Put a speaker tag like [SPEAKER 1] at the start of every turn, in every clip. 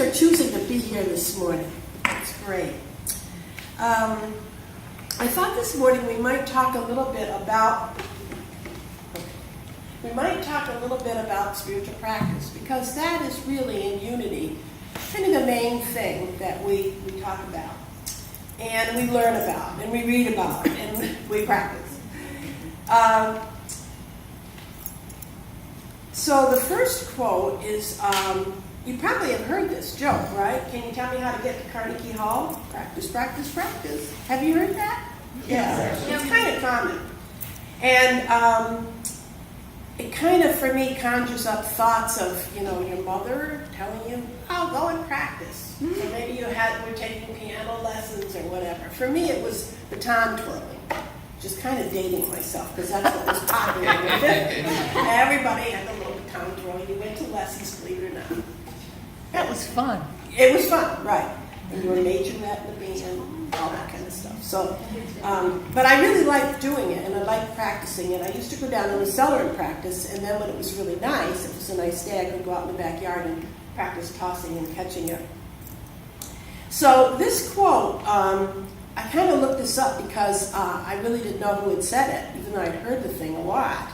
[SPEAKER 1] for choosing to be here this morning. It's great. I thought this morning we might talk a little bit about spiritual practice, because that is really in unity kind of the main thing that we talk about, and we learn about, and we read about, and we practice. So the first quote is, you probably have heard this joke, right? Can you tell me how to get to Carnegie Hall? Practice, practice, practice. Have you heard that? Yeah. It's kind of common. And it kind of, for me, conjures up thoughts of, your mother telling you, oh, go and practice. So maybe you were taking piano lessons or whatever. For me, it was baton twirling. Just kind of dating myself, because that's what was popular in the 50s. Everybody had the little baton twirling. You went to lessons, believe it or not.
[SPEAKER 2] That was fun.
[SPEAKER 1] It was fun, right. And you were a majorette in the band, all that kind of stuff. So, but I really liked doing it, and I liked practicing it. I used to go down in the cellar and practice, and then when it was really nice, if it was a nice day, I could go out in the backyard and practice tossing and catching it. So this quote, I kind of looked this up because I really didn't know who had said it, even though I'd heard the thing a lot.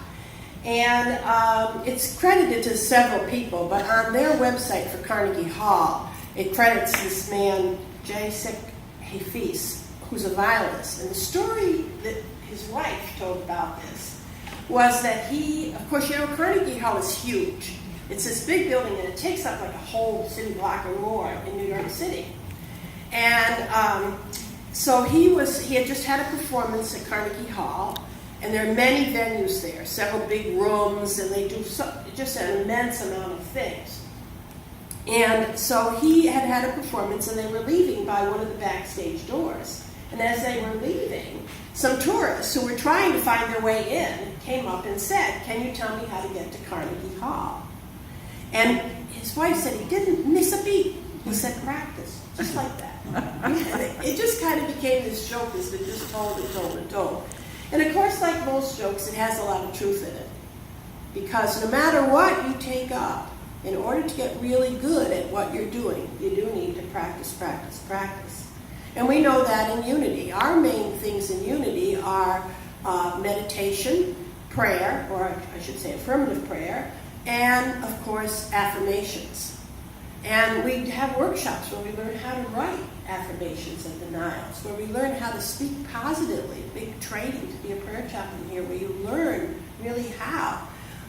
[SPEAKER 1] And it's credited to several people, but on their website for Carnegie Hall, it credits this man, Jacek Hafis, who's a violinist. And the story that his wife told about this was that he, of course, Carnegie Hall is huge. It's this big building, and it takes up like a whole city block or more in New York City. And so he had just had a performance at Carnegie Hall, and there are many venues there, several big rooms, and they do just an immense amount of things. And so he had a performance, and they were leaving by one of the backstage doors. And as they were leaving, some tourists who were trying to find their way in came up and said, "Can you tell me how to get to Carnegie Hall?" And his wife said he didn't miss a beat. He said, "Practice," just like that. It just kind of became this joke as they just told and told and told. And of course, like most jokes, it has a lot of truth in it. Because no matter what you take up, in order to get really good at what you're doing, you do need to practice, practice, practice. And we know that in unity. Our main things in unity are meditation, prayer, or I should say affirmative prayer, and of course affirmations. And we have workshops where we learn how to write affirmations and denials, where we learn how to speak positively, big training to be a prayer chaplain here, where you learn really how.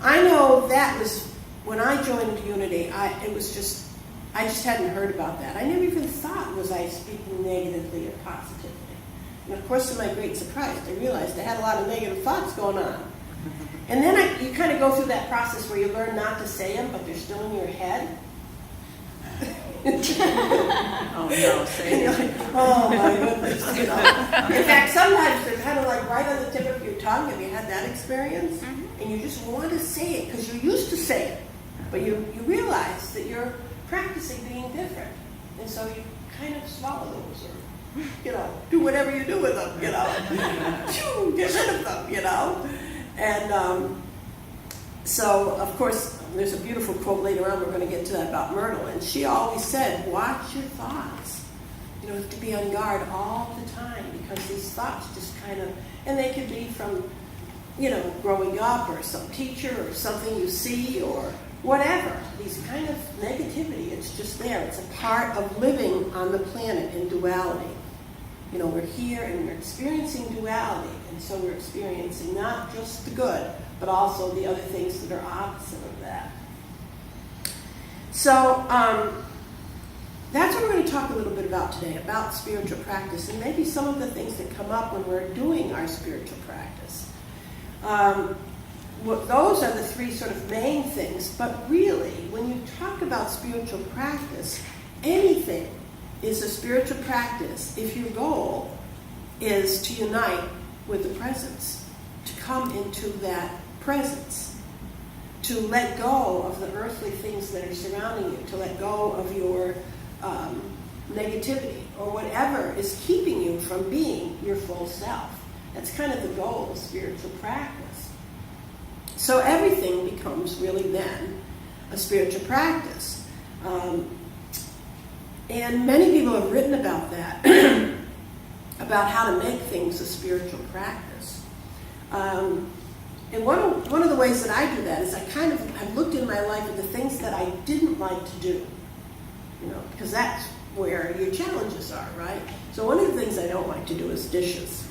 [SPEAKER 1] I know that was, when I joined Unity, I just hadn't heard about that. I never even thought, was I speaking negatively or positively? And of course, to my great surprise, I realized I had a lot of negative thoughts going on. And then you kind of go through that process where you learn not to say them, but they're still in your head.
[SPEAKER 2] Oh no, say it.
[SPEAKER 1] Like, oh my goodness. In fact, sometimes they're kind of like right on the tip of your tongue. Have you had that experience? Mm-hmm. And you just want to say it because you're used to say it. But you realize that you're practicing being different. And so you kind of swallow those or, do whatever you do with them, Shoo, get rid of them, And so, of course, there's a beautiful quote later on, we're going to get to that, about Myrtle, and she always said, watch your thoughts. You have to be on guard all the time, because these thoughts just kind of, and they could be from, growing up, or some teacher, or something you see, or whatever. These kind of negativity, it's just there. It's a part of living on the planet in duality. We're here and we're experiencing duality, and so we're experiencing not just the good, but also the other things that are opposite of that. So that's what we're going to talk a little bit about today, about spiritual practice, and maybe some of the things that come up when we're doing our spiritual practice. Those are the three sort of main things, but really, when you talk about spiritual practice, anything is a spiritual practice if your goal is to unite with the presence, to come into that presence, to let go of the earthly things that are surrounding you, to let go of your negativity or whatever is keeping you from being your full self. That's kind of the goal of spiritual practice. So everything becomes really then a spiritual practice. And many people have written about that, about how to make things a spiritual practice. And one of the ways that I do that is I've looked in my life at the things that I didn't like to do, because that's where your challenges are, right? So one of the things I don't like to do is dishes.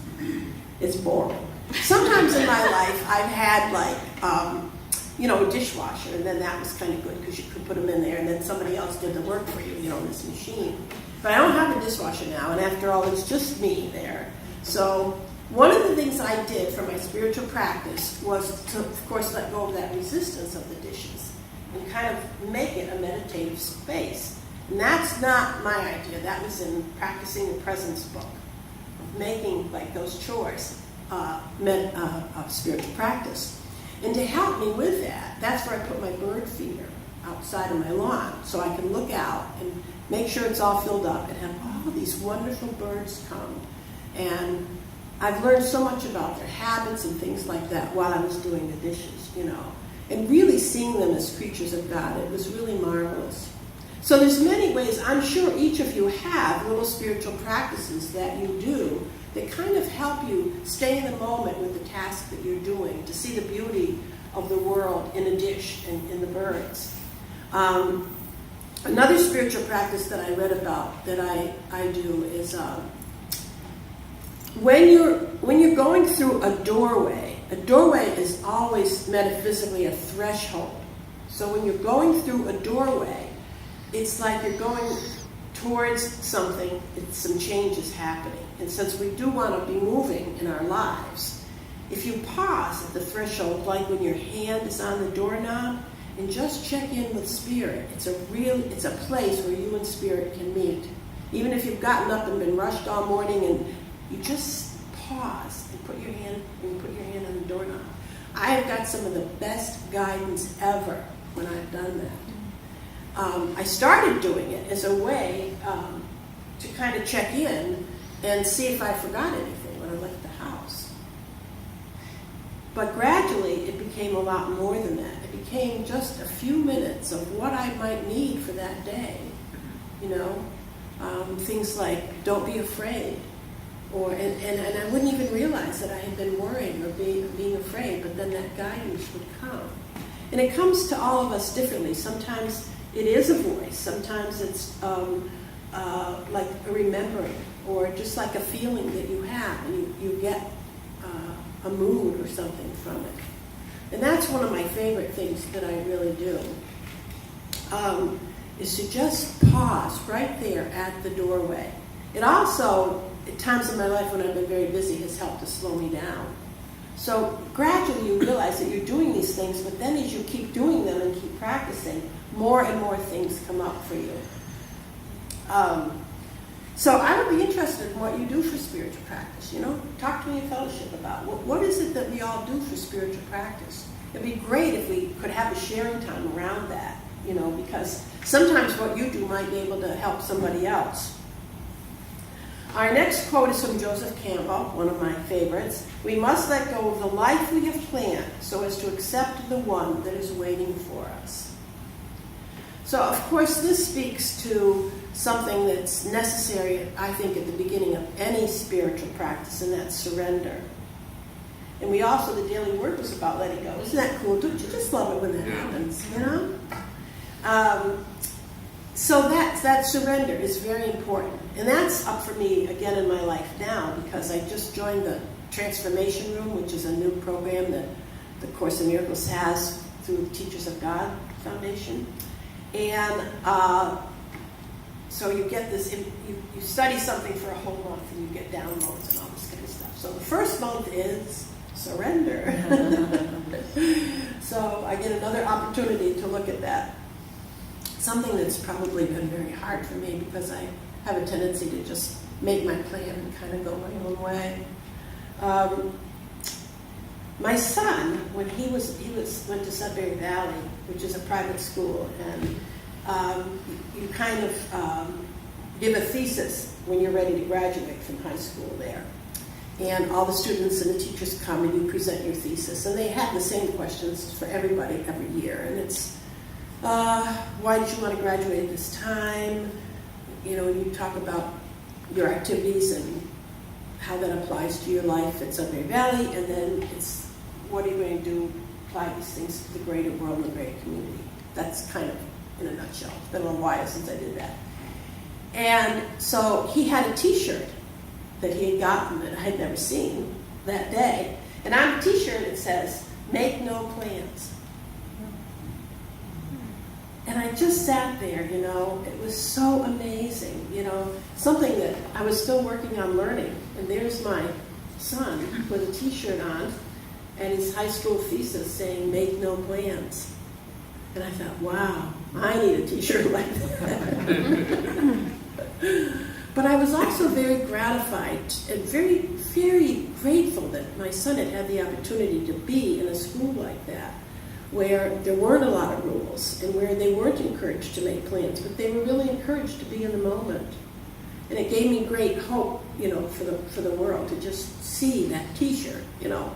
[SPEAKER 1] It's boring. Sometimes in my life I've had a dishwasher, and then that was kind of good because you could put them in there and then somebody else did the work for you, this machine. But I don't have a dishwasher now, and after all, it's just me there. So one of the things I did for my spiritual practice was to, of course, let go of that resistance of the dishes and kind of make it a meditative space. And that's not my idea. That was in Practicing the Presence book, making those chores spiritual practice. And to help me with that, that's where I put my bird feeder outside of my lawn, so I can look out and make sure it's all filled up and have all these wonderful birds come. And I've learned so much about their habits and things like that while I was doing the dishes, and really seeing them as creatures of God. It was really marvelous. So there's many ways. I'm sure each of you have little spiritual practices that you do that kind of help you stay in the moment with the task that you're doing, to see the beauty of the world in a dish and in the birds. Another spiritual practice that I read about that I do is when you're going through a doorway is always metaphysically a threshold. So when you're going through a doorway, it's like you're going towards something, some change is happening. And since we do want to be moving in our lives, if you pause at the threshold, like when your hand is on the doorknob, and just check in with Spirit, it's a place where you and Spirit can meet. Even if you've gotten up and been rushed all morning, and you just pause and put your hand on the doorknob. I have got some of the best guidance ever when I've done that. I started doing it as a way to kind of check in and see if I forgot anything when I left the house. But gradually, it became a lot more than that. It became just a few minutes of what I might need for that day. Things like, don't be afraid. And I wouldn't even realize that I had been worrying or being afraid, but then that guidance would come. And it comes to all of us differently. Sometimes it is a voice. Sometimes it's like a remembering, or just like a feeling that you have, and you get a mood or something from it. And that's one of my favorite things that I really do, is to just pause right there at the doorway. It also, at times in my life when I've been very busy, has helped to slow me down. So gradually you realize that you're doing these things, but then as you keep doing them and keep practicing, more and more things come up for you. So I would be interested in what you do for spiritual practice. Talk to me in fellowship about what is it that we all do for spiritual practice. It'd be great if we could have a sharing time around that, because sometimes what you do might be able to help somebody else. Our next quote is from Joseph Campbell, one of my favorites. We must let go of the life we have planned so as to accept the one that is waiting for us. So, of course, this speaks to something that's necessary, I think, at the beginning of any spiritual practice, and that's surrender. And we also, the daily work was about letting go. Isn't that cool? Don't you just love it when that happens, So that surrender is very important. And that's up for me again in my life now, because I just joined the Transformation Room, which is a new program that the Course in Miracles has through the Teachers of God Foundation. And so you get this, you study something for a whole month and you get downloads and all this kind of stuff. So the first month is surrender. So I get another opportunity to look at that. Something that's probably been very hard for me because I have a tendency to just make my plan and kind of go my own way. My son, when he went to Sudbury Valley, which is a private school, and you kind of give a thesis when you're ready to graduate from high school there. And all the students and the teachers come and you present your thesis. And they have the same questions for everybody every year. And it's, why did you want to graduate at this time? when you talk about your activities and how that applies to your life at Sudbury Valley, and then it's what are you going to do, apply these things to the greater world and the greater community. That's kind of in a nutshell. It's been a little while since I did that. And so he had a t-shirt that he had gotten that I had never seen that day. And on the t-shirt it says, "Make no plans." And I just sat there, it was so amazing, something that I was still working on learning. And there's my son with a t-shirt on and his high school thesis saying, "Make no plans." And I thought, wow, I need a t-shirt like that. But I was also very gratified and very, very grateful that my son had had the opportunity to be in a school like that, where there weren't a lot of rules and where they weren't encouraged to make plans, but they were really encouraged to be in the moment. And it gave me great hope, for the world to just see that t-shirt,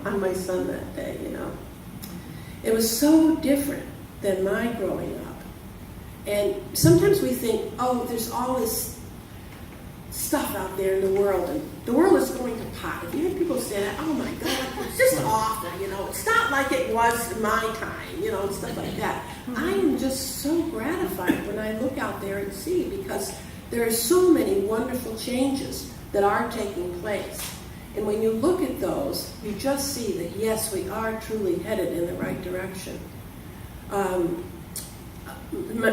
[SPEAKER 1] on my son that day, It was so different than my growing up. And sometimes we think, oh, there's all this stuff out there in the world, and the world is going to pot. If you hear people say that, oh my God, it's just awful, it's not like it was in my time, and stuff like that. I am just so gratified when I look out there and see, because there are so many wonderful changes that are taking place. And when you look at those, you just see that, yes, we are truly headed in the right direction.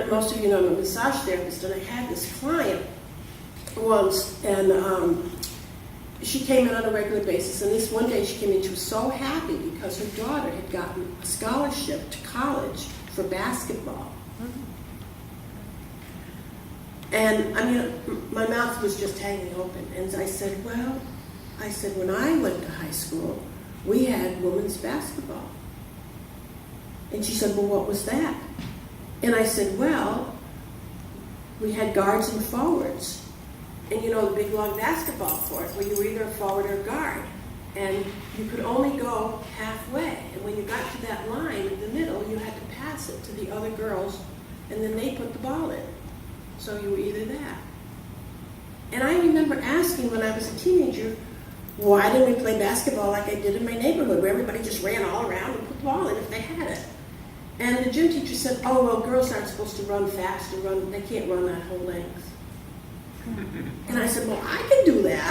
[SPEAKER 1] Most of you know I'm a massage therapist, and I had this client once, and she came in on a regular basis, and this one day she came in, she was so happy because her daughter had gotten a scholarship to college for basketball. And my mouth was just hanging open, and I said, when I went to high school, we had women's basketball. And she said, well, what was that? And I said, well, we had guards and forwards. And the big long basketball court where you were either a forward or a guard. And you could only go halfway. And when you got to that line in the middle, you had to pass it to the other girls, and then they put the ball in. So you were either that. And I remember asking when I was a teenager, why didn't we play basketball like I did in my neighborhood, where everybody just ran all around and put the ball in if they had it? And the gym teacher said, oh, well, girls aren't supposed to run fast and they can't run that whole length. And I said, well, I can do that.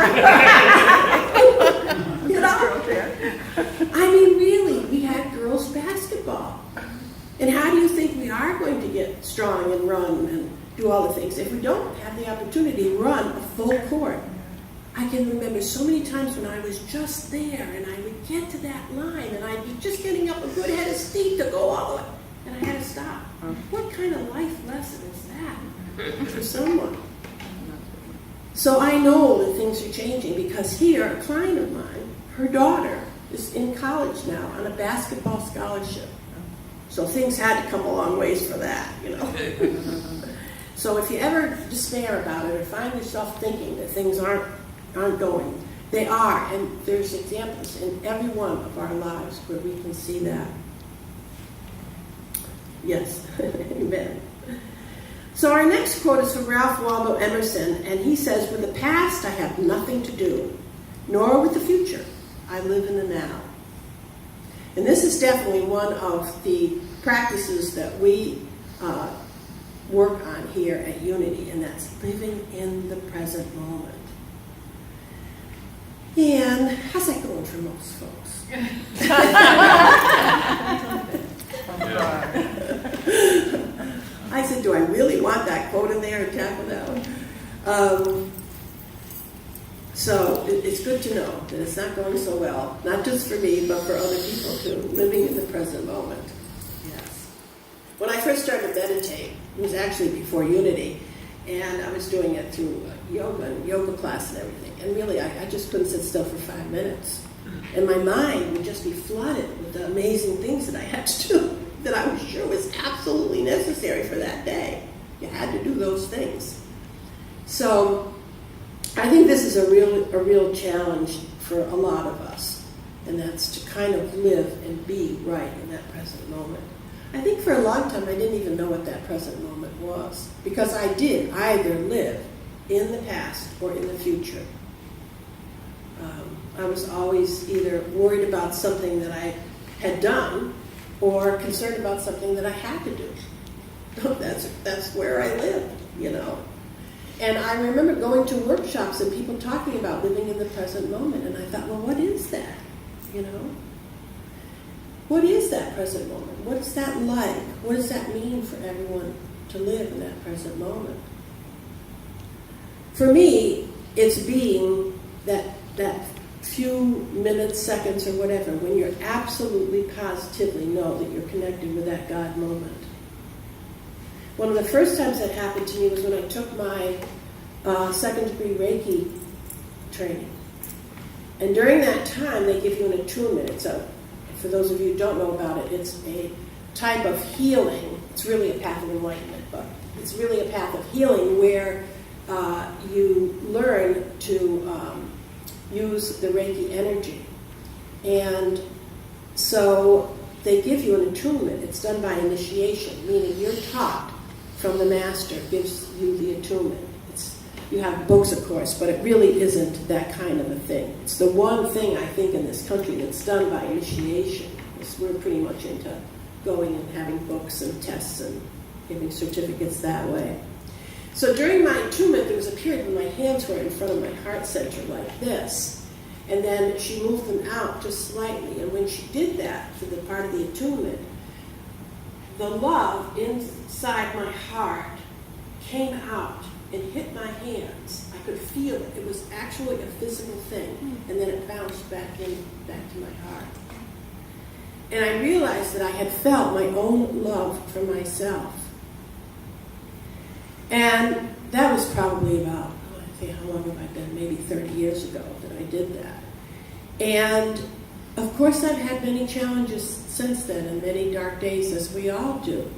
[SPEAKER 1] Really, we had girls basketball. And how do you think we are going to get strong and run and do all the things if we don't have the opportunity to run a full court? I can remember so many times when I was just there and I would get to that line and I'd be just getting up a good head of steam to go all the way, and I had to stop. What kind of life lesson is that for someone? So I know that things are changing, because here, a client of mine, her daughter is in college now on a basketball scholarship. So things had to come a long ways for that, So if you ever despair about it or find yourself thinking that things aren't going, they are, and there's examples in every one of our lives where we can see that. Yes, amen. So our next quote is from Ralph Waldo Emerson, and he says, with the past I have nothing to do, nor with the future. I live in the now. And this is definitely one of the practices that we work on here at Unity, and that's living in the present moment. And how's that going for most folks? I said, do I really want that quote in there and tackle that one? So it's good to know that it's not going so well, not just for me, but for other people too, living in the present moment. Yes. When I first started to meditate, it was actually before Unity, and I was doing it through yoga and yoga class and everything. And really, I just couldn't sit still for 5 minutes. And my mind would just be flooded with the amazing things that I had to do, that I was sure was absolutely necessary for that day. You had to do those things. So I think this is a real challenge for a lot of us, and that's to kind of live and be right in that present moment. I think for a long time I didn't even know what that present moment was, because I did either live in the past or in the future. I was always either worried about something that I had done or concerned about something that I had to do. That's where I lived, you know. And I remember going to workshops and people talking about living in the present moment, and I thought, well, what is that, you know? What is that present moment? What is that like? What does that mean for everyone to live in that present moment? For me, it's being that few minutes, seconds, or whatever, when you're absolutely positively know that you're connected with that God moment. One of the first times that happened to me was when I took my second-degree Reiki training. And during that time, they give you an attunement. So, for those of you who don't know about it, it's a type of healing. It's really a path of enlightenment, but it's really a path of healing where you learn to use the Reiki energy. And so they give you an attunement. It's done by initiation, meaning you're taught from the master, gives you the attunement. You have books, of course, but it really isn't that kind of a thing. It's the one thing, I think, in this country that's done by initiation. We're pretty much into going and having books and tests and giving certificates that way. So during my attunement, there was a period when my hands were in front of my heart center like this. And then she moved them out just slightly. And when she did that, for the part of the attunement, the love inside my heart came out and hit my hands. I could feel it. It was actually a physical thing. And then it bounced back to my heart. And I realized that I had felt my own love for myself. And that was probably about, I think, how long have I been? Maybe 30 years ago that I did that. And of course I've had many challenges since then and many dark days, as we all do.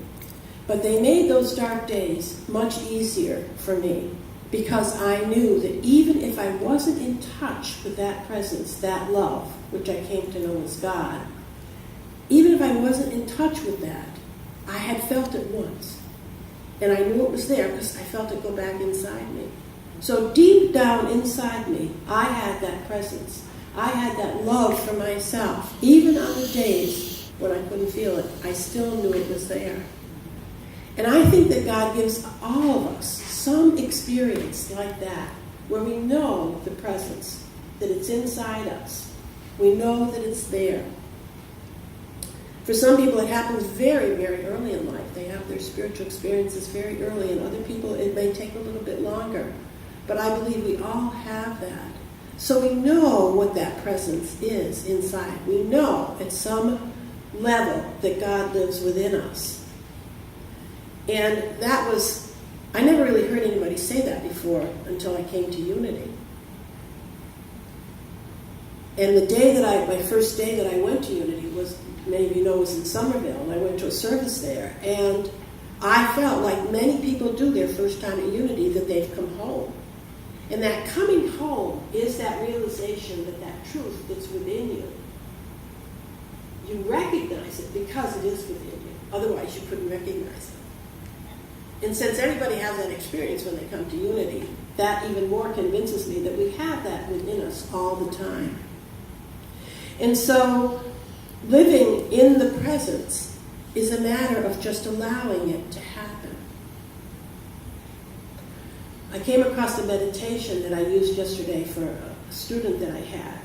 [SPEAKER 1] But they made those dark days much easier for me because I knew that even if I wasn't in touch with that presence, that love, which I came to know as God, even if I wasn't in touch with that, I had felt it once. And I knew it was there because I felt it go back inside me. So deep down inside me, I had that presence. I had that love for myself. Even on the days when I couldn't feel it, I still knew it was there. And I think that God gives all of us some experience like that, where we know the presence, that it's inside us. We know that it's there. For some people, it happens very, very early in life. They have their spiritual experiences very early, and other people, it may take a little bit longer. But I believe we all have that. So we know what that presence is inside. We know at some level that God lives within us. And that was, I never really heard anybody say that before until I came to Unity. And the day that my first day that I went to Unity was, many of you know, was in Somerville, and I went to a service there. And I felt like many people do their first time at Unity, that they've come home. And that coming home is that realization that that truth that's within you. You recognize it because it is within you. Otherwise, you couldn't recognize it. And since everybody has that experience when they come to Unity, that even more convinces me that we have that within us all the time. And so, living in the presence is a matter of just allowing it to happen. I came across a meditation that I used yesterday for a student that I had.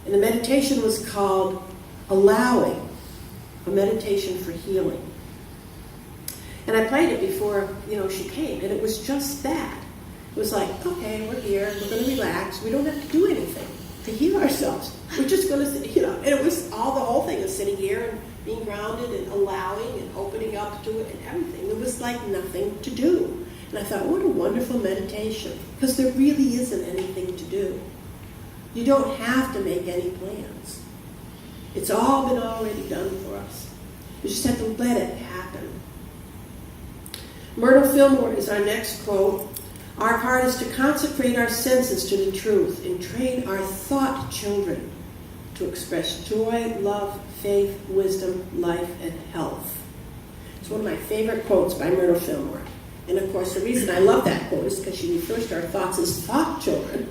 [SPEAKER 1] And the meditation was called Allowing, a meditation for healing. And I played it before, she came, and it was just that. It was like, okay, we're here, we're going to relax, we don't have to do anything to heal ourselves. We're just going to, and it was the whole thing of sitting here and being grounded and allowing and opening up to it and everything. There was like nothing to do. And I thought, what a wonderful meditation, because there really isn't anything to do. You don't have to make any plans. It's all been already done for us. You just have to let it happen. Myrtle Fillmore is our next quote. Our part is to consecrate our senses to the truth and train our thought children to express joy, love, faith, wisdom, life, and health. It's one of my favorite quotes by Myrtle Fillmore. And of course, the reason I love that quote is because she refers to our thoughts as thought children.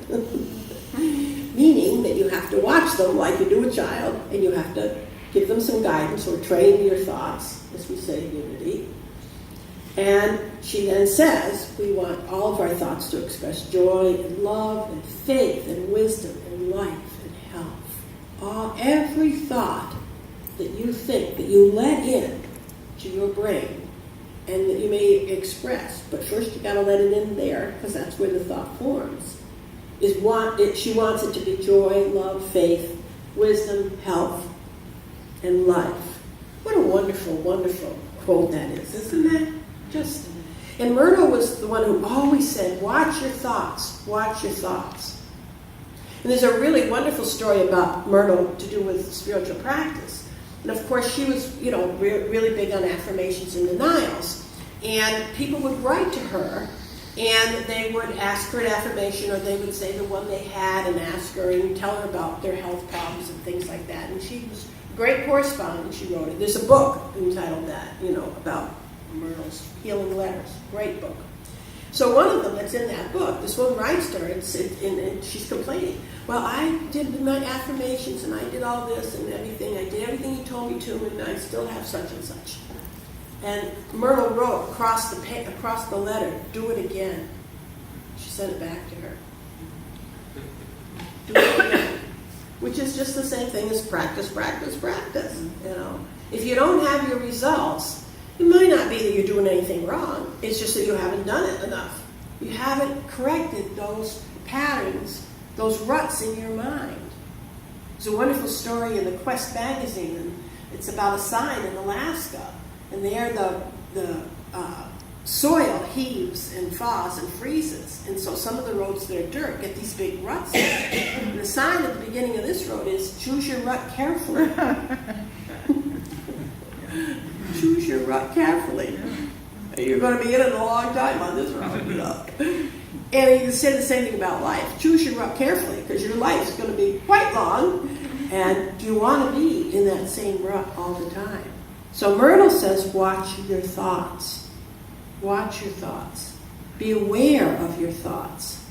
[SPEAKER 1] Meaning that you have to watch them like you do a child, and you have to give them some guidance or train your thoughts, as we say in Unity. And she then says, we want all of our thoughts to express joy and love and faith and wisdom and life and health. Every thought that you think, that you let in to your brain, and that you may express, but first you got to let it in there, because that's where the thought forms, she wants it to be joy, love, faith, wisdom, health, and life. What a wonderful, wonderful quote that is, isn't that? And Myrtle was the one who always said, watch your thoughts, watch your thoughts. And there's a really wonderful story about Myrtle to do with spiritual practice. And of course, she was, really big on affirmations and denials. And people would write to her, and they would ask her an affirmation, or they would say the one they had and ask her and tell her about their health problems and things like that. And she was a great correspondent. She wrote it. There's a book entitled that, about Myrtle's healing letters. Great book. So one of them that's in that book, this one writes to her, and she's complaining. Well, I did my affirmations, and I did all this and everything. I did everything he told me to, and I still have such and such. And Myrtle wrote across the letter, do it again. She sent it back to her. Do it again. Which is just the same thing as practice, practice, practice. If you don't have your results, it might not be that you're doing anything wrong. It's just that you haven't done it enough. You haven't corrected those patterns, those ruts in your mind. There's a wonderful story in the Quest magazine, and it's about a sign in Alaska. And there the soil heaves and thaws and freezes. And so some of the roads that are dirt get these big ruts in it. And the sign at the beginning of this road is, choose your rut carefully. Choose your rut carefully. You're going to be in it a long time on this road. And you can say the same thing about life. Choose your rut carefully, because your life is going to be quite long. And do you want to be in that same rut all the time? So Myrtle says, watch your thoughts. Watch your thoughts. Be aware of your thoughts.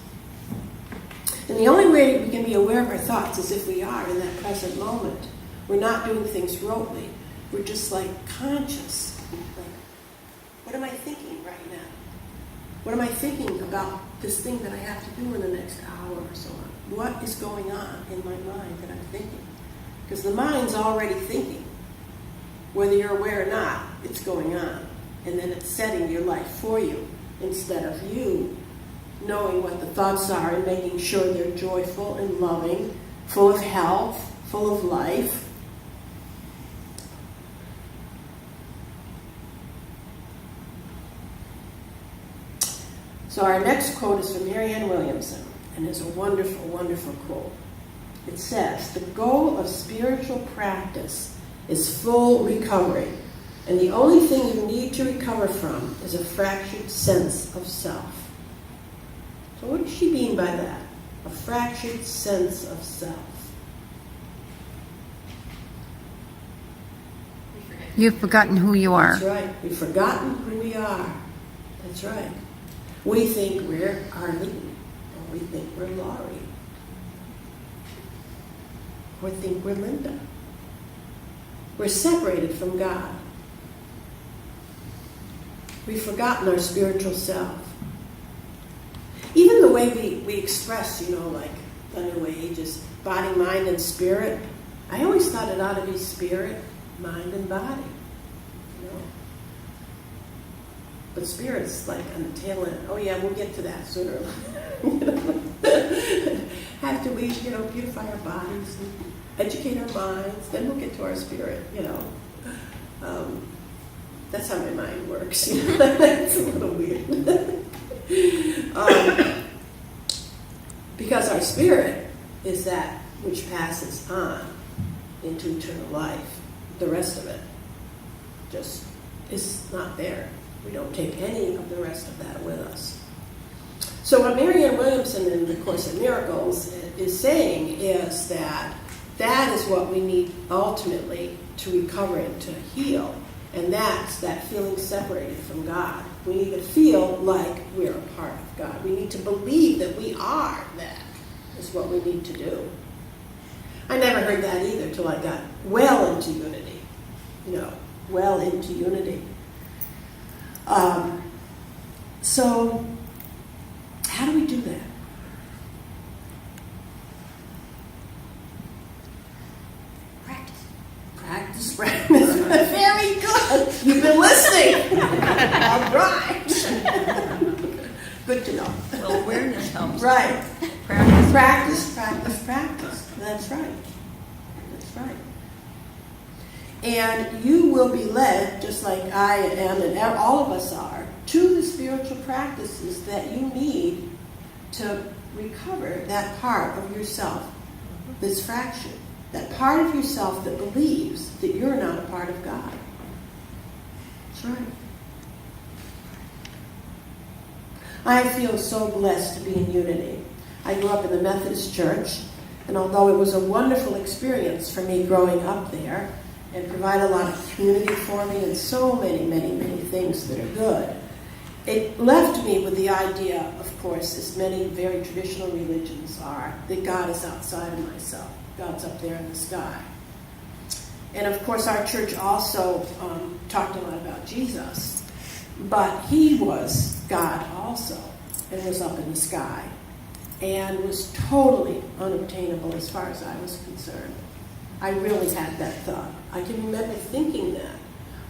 [SPEAKER 1] And the only way we can be aware of our thoughts is if we are in that present moment. We're not doing things rotely. We're just conscious. What am I thinking right now? What am I thinking about this thing that I have to do in the next hour or so on? What is going on in my mind that I'm thinking? Because the mind's already thinking. Whether you're aware or not, it's going on. And then it's setting your life for you, instead of you knowing what the thoughts are and making sure they're joyful and loving, full of health, full of life. So our next quote is from Marianne Williamson, and it's a wonderful, wonderful quote. It says, the goal of spiritual practice is full recovery, and the only thing you need to recover from is a fractured sense of self. So what does she mean by that? A fractured sense of self.
[SPEAKER 3] You've forgotten who you are.
[SPEAKER 1] That's right. We've forgotten who we are. That's right. We think we're Arlene, or we think we're Laurie, or think we're Linda. We're separated from God. We've forgotten our spiritual self. Even the way we express, like the New Age is body, mind, and spirit. I always thought it ought to be spirit, mind, and body. But spirit's on the tail end. Oh yeah, we'll get to that sooner or later. After we, beautify our bodies and educate our minds, then we'll get to our spirit, That's how my mind works. It's a little weird. Because our spirit is that which passes on into eternal life. The rest of it just is not there. We don't take any of the rest of that with us. So what Marianne Williamson in the Course in Miracles is saying is that is what we need ultimately to recover and to heal. And that's that feeling separated from God. We need to feel like we're a part of God. We need to believe that we are that, is what we need to do. I never heard that either till I got well into unity. Well into unity. So, how do we do that? Practice. Very good. You've been listening. All right. Good to know.
[SPEAKER 2] Well, awareness helps.
[SPEAKER 1] Right. Practice. That's right. And you will be led, just like I am and all of us are, to the spiritual practices that you need to recover that part of yourself that's fractured. That part of yourself that believes that you're not a part of God. That's right. I feel so blessed to be in unity. I grew up in the Methodist Church, and although it was a wonderful experience for me growing up there, and provide a lot of community for me and so many, many, many things that are good, it left me with the idea, of course, as many very traditional religions are, that God is outside of myself. God's up there in the sky. And of course, our church also talked a lot about Jesus, but he was God also, and was up in the sky, and was totally unobtainable as far as I was concerned. I really had that thought. I can remember thinking that.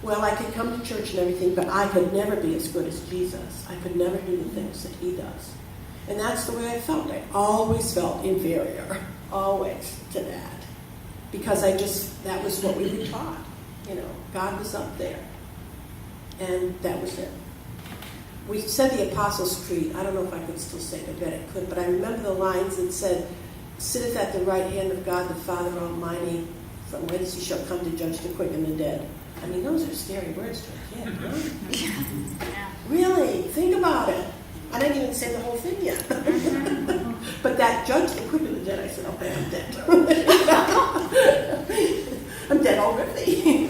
[SPEAKER 1] Well, I could come to church and everything, but I could never be as good as Jesus. I could never do the things that he does. And that's the way I felt. I always felt inferior, always, to that. Because that was what we were taught. God was up there. And that was it. We said the Apostles' Creed. I don't know if I could still say it. I bet I could. But I remember the lines that said, "Sitteth at the right hand of God the Father Almighty, from whence he shall come to judge the quick and the dead." I mean, those are scary words to a kid, huh?
[SPEAKER 4] Yeah.
[SPEAKER 1] Really, think about it. I didn't even say the whole thing yet. But that judge the quick and the dead, I said, okay, I'm dead. I'm dead already,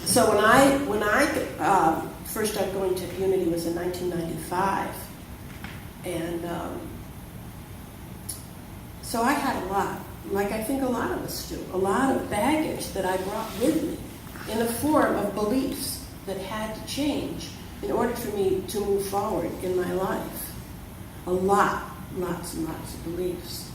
[SPEAKER 1] So when I first started going to Unity was in 1995. And so I had a lot, like I think a lot of us do, a lot of baggage that I brought with me in the form of beliefs that had to change in order for me to move forward in my life. Lots and lots of beliefs.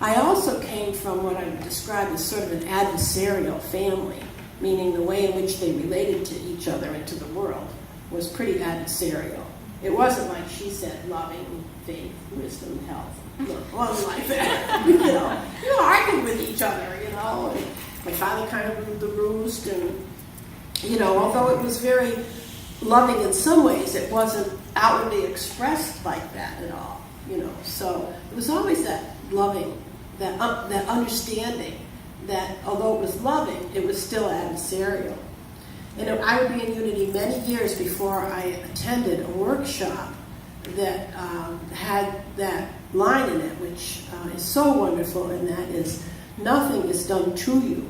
[SPEAKER 1] I also came from what I would describe as sort of an adversarial family, meaning the way in which they related to each other and to the world was pretty adversarial. It wasn't like she said loving, faith, wisdom, health. It wasn't like that. You argued with each other, and my father kind of ruled the roost, and, although it was very loving in some ways, it wasn't outwardly expressed like that at all, So it was always that loving, that understanding that although it was loving, it was still adversarial. And I would be in Unity many years before I attended a workshop that had that line in it, which is so wonderful, and that is, nothing is done to you,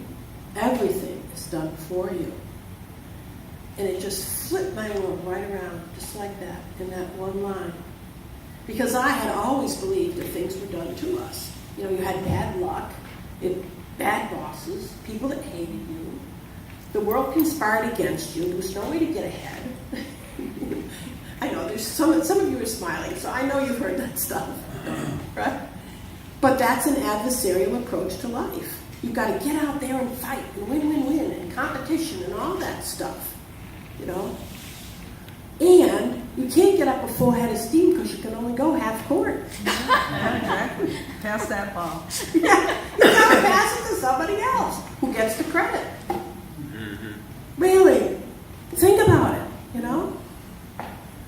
[SPEAKER 1] everything is done for you. And it just flipped my world right around, just like that, in that one line. Because I had always believed that things were done to us. You had bad luck, bad bosses, people that hated you. The world conspired against you. There was no way to get ahead. I know, there's some of you are smiling, so I know you've heard that stuff, right? But that's an adversarial approach to life. You've got to get out there and fight and win, and competition and all that stuff. And you can't get up a full head of steam because you can only go half court.
[SPEAKER 2] Yeah, exactly. Pass that ball.
[SPEAKER 1] Yeah, you got to pass it to somebody else who gets the credit. Really, think about it,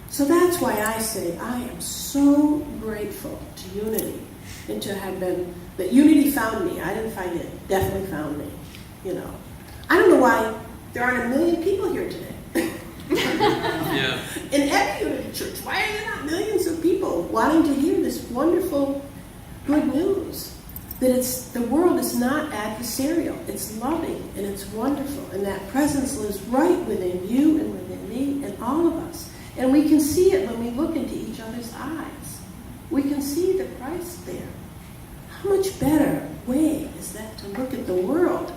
[SPEAKER 1] So that's why I say I am so grateful to Unity and to have been, that Unity found me. I didn't find it, definitely found me, I don't know why there aren't a million people here today.
[SPEAKER 5] Yeah.
[SPEAKER 1] In every Unity church, why are there not millions of people wanting to hear this wonderful, good news that the world is not adversarial. It's loving and it's wonderful. And that presence lives right within you and within me and all of us. And we can see it when we look into each other's eyes. We can see the Christ there. How much better way is that to look at the world?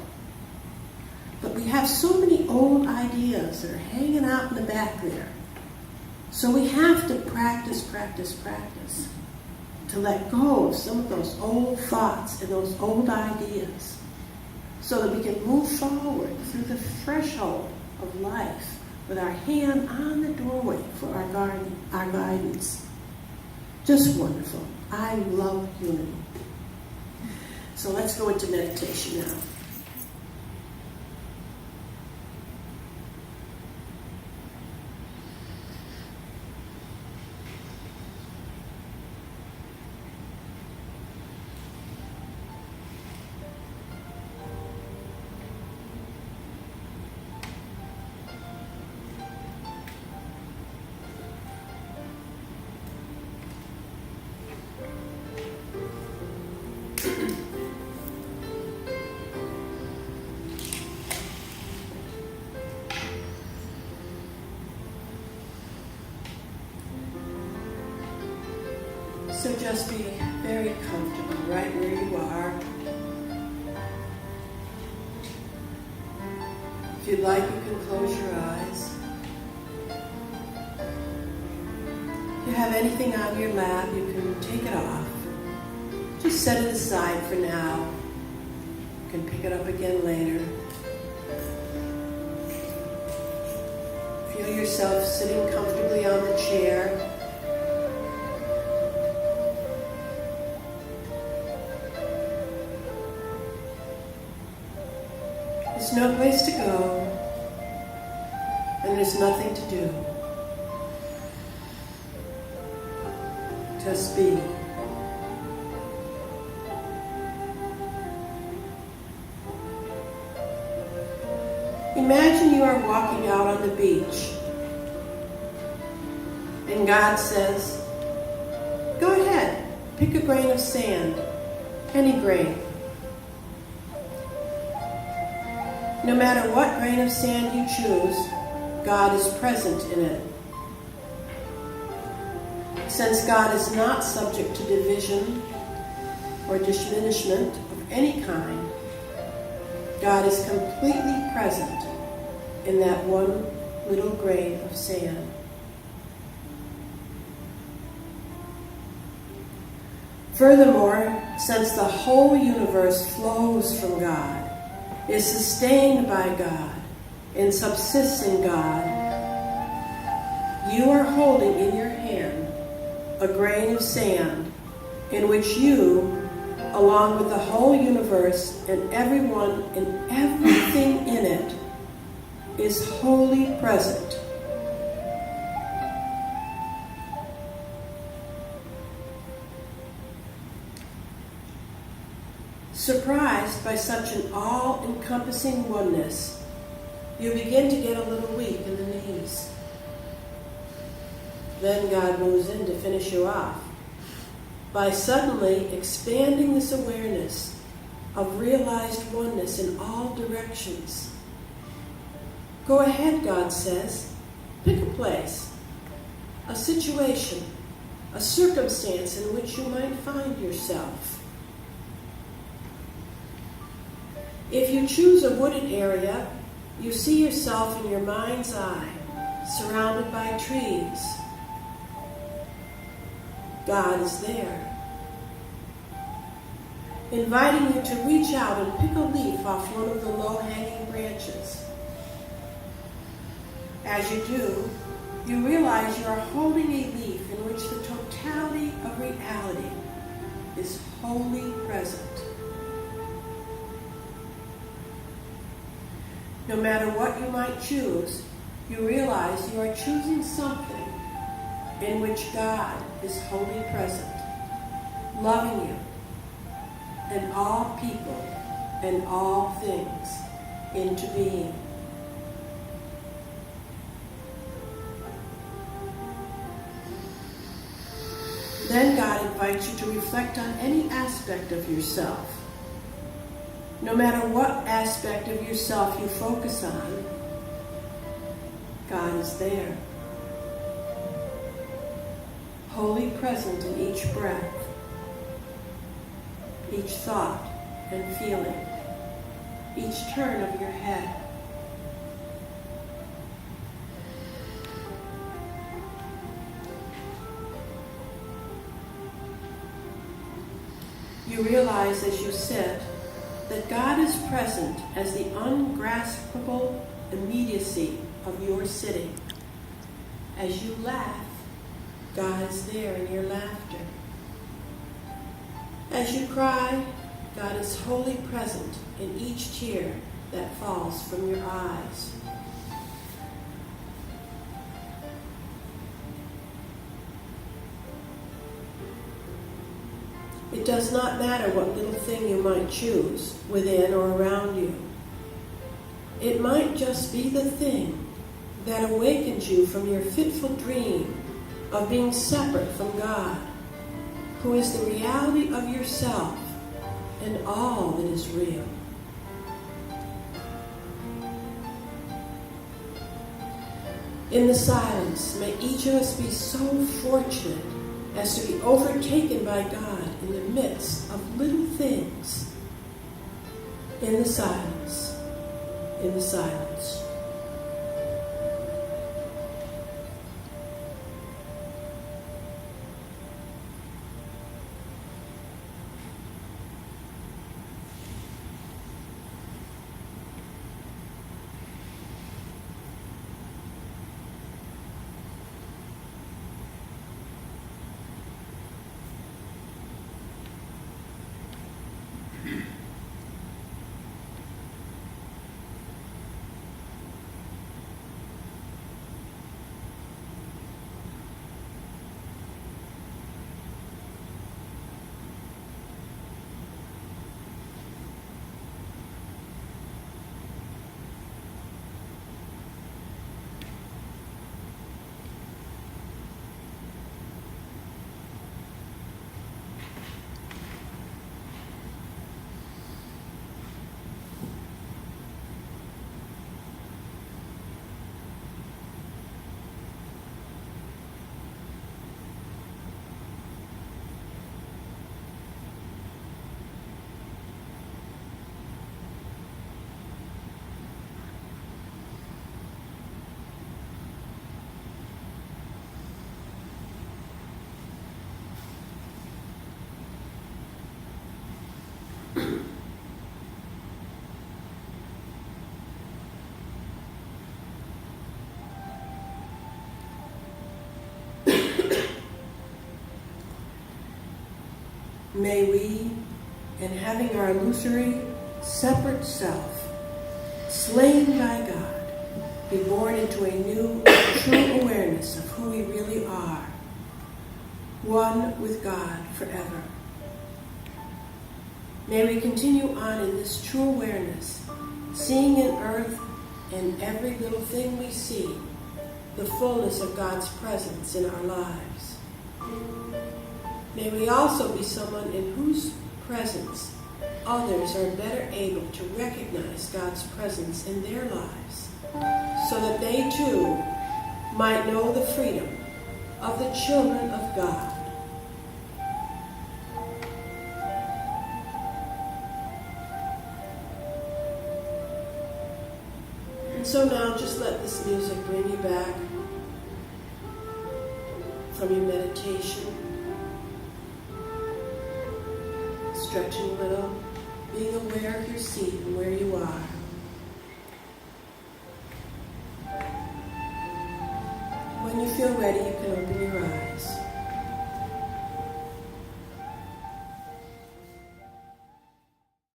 [SPEAKER 1] But we have so many old ideas that are hanging out in the back there. So we have to practice to let go of some of those old thoughts and those old ideas so that we can move forward through the threshold of life with our hand on the doorway for our guidance. Just wonderful. I love unity. So let's go into meditation now. So just be very comfortable right where you are. If you'd like, you can close your eyes. If you have anything on your lap, you can take it off. Just set it aside for now. You can pick it up again later. Feel yourself sitting comfortably on the chair. There's no place to go, and there's nothing to do. Just be. Imagine you are walking out on the beach, and God says, go ahead, pick a grain of sand, any grain. No matter what grain of sand you choose, God is present in it. Since God is not subject to division or diminishment of any kind, God is completely present in that one little grain of sand. Furthermore, since the whole universe flows from God, is sustained by God, and subsists in God, you are holding in your hand a grain of sand in which you, along with the whole universe and everyone and everything in it, is wholly present. Surprised by such an all-encompassing oneness, you begin to get a little weak in the knees. Then God moves in to finish you off by suddenly expanding this awareness of realized oneness in all directions. Go ahead, God says. Pick a place, a situation, a circumstance in which you might find yourself. If you choose a wooded area, you see yourself in your mind's eye, surrounded by trees. God is there, inviting you to reach out and pick a leaf off one of the low-hanging branches. As you do, you realize you are holding a leaf in which the totality of reality is wholly present. No matter what you might choose, you realize you are choosing something in which God is wholly present, loving you, and all people and all things into being. Then God invites you to reflect on any aspect of yourself. No matter what aspect of yourself you focus on, God is there, wholly present in each breath, each thought and feeling, each turn of your head. You realize as you sit that God is present as the ungraspable immediacy of your sitting. As you laugh, God is there in your laughter. As you cry, God is wholly present in each tear that falls from your eyes. It does not matter what little thing you might choose within or around you. It might just be the thing that awakens you from your fitful dream of being separate from God, who is the reality of yourself and all that is real. In the silence, may each of us be so fortunate as to be overtaken by God in the midst of little things. In the silence, in the silence. May we, in having our illusory, separate self, slain by God, be born into a new, true awareness of who we really are, one with God forever. May we continue on in this true awareness, seeing in earth and every little thing we see, the fullness of God's presence in our lives. May we also be someone in whose presence others are better able to recognize God's presence in their lives, so that they too might know the freedom of the children of God. And so now just let this music bring you back from your meditation. Stretching a little, being aware of your seat and where you are. When you feel ready, you can open your eyes.